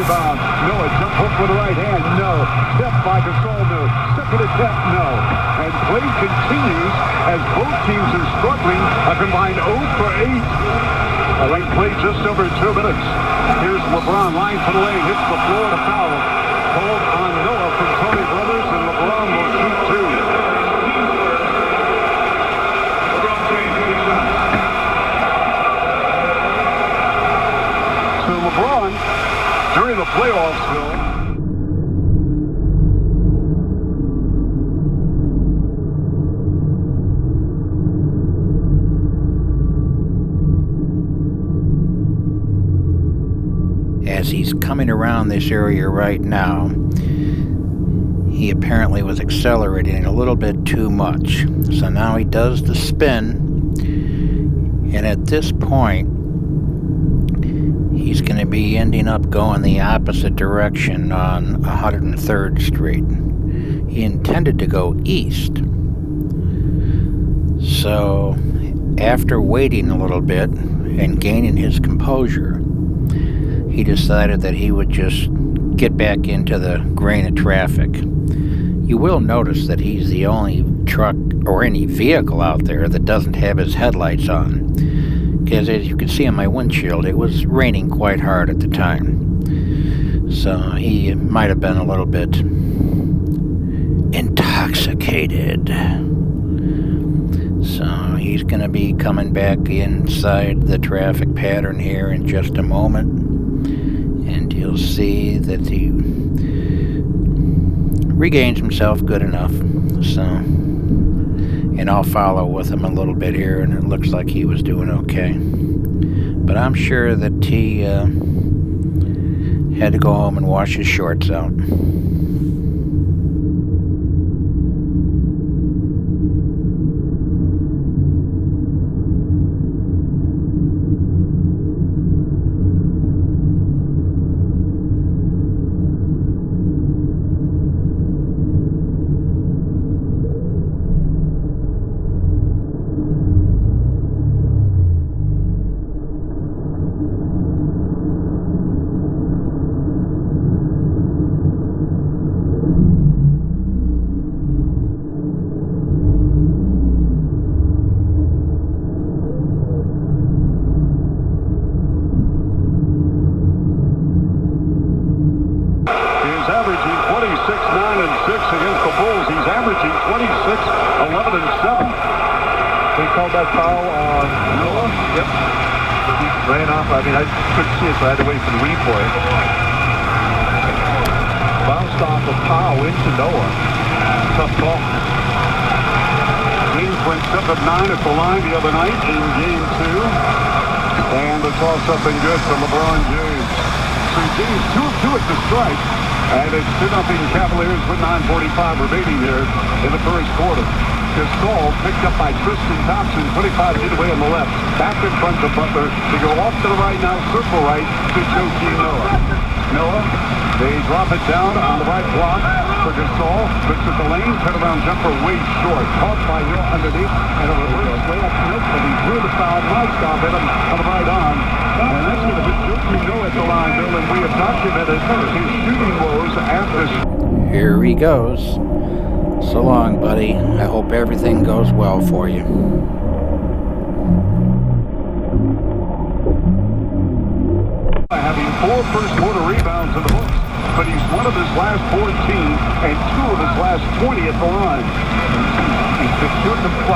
rebound. Noah jump hook with the right hand. No. Step by Gasol. No. Second attempt. No. And play continues as both teams are struggling. A combined 0 for 8. A lane play just over 2 minutes. Here's LeBron, line for the lane, hits the floor to foul. Called on Noah from Tony Brothers, and LeBron will shoot 2. So LeBron, during the playoffs, Phil, as he's coming around this area right now, he apparently was accelerating a little bit too much. So now he does the spin, and at this point, he's going to be ending up going the opposite direction on 103rd Street. He intended to go east. So after waiting a little bit and gaining his composure, he decided that he would just get back into the grain of traffic. You will notice that he's the only truck or any vehicle out there that doesn't have his headlights on. Because as you can see on my windshield, it was raining quite hard at the time. So he might have been a little bit intoxicated. So he's going to be coming back inside the traffic pattern here in just a moment. And you'll see that he regains himself good enough. So, and I'll follow with him a little bit here, and it looks like he was doing okay. But I'm sure that he had to go home and wash his shorts out. Against the Bulls, he's averaging 26, 11, and 7. They called that foul on Noah. Yep. He ran off. I mean, I couldn't see it, so I had to wait for the replay. Bounced off of Powell into Noah. Tough call. James went 7 of 9 at the line the other night in Game 2. And the toss-up and good for LeBron James. So James 2 of 2 at the strike. And it's 2-0 Cavaliers with 9:45 remaining here in the first quarter. Gasol picked up by Tristan Thompson, 25 feet away on the left. Back in front of Butler to go off to the right now, circle right to Joakim Noah. Noah, they drop it down on the right block for Gasol. Looks at the lane, turnaround jumper way short. Caught by Hill underneath, and a reverse layup missed, but he drew the foul. Nice stop at him on the right arm. And that's going to put Joakim Noah at the line, Bill, and we have documented his shooting woes after. Here he goes. So long, buddy. I hope everything goes well for you. Having 4 first-quarter rebounds in the books, but he's one of his last 14 and 2 of his last 20 at the line. He's been shooting them flat.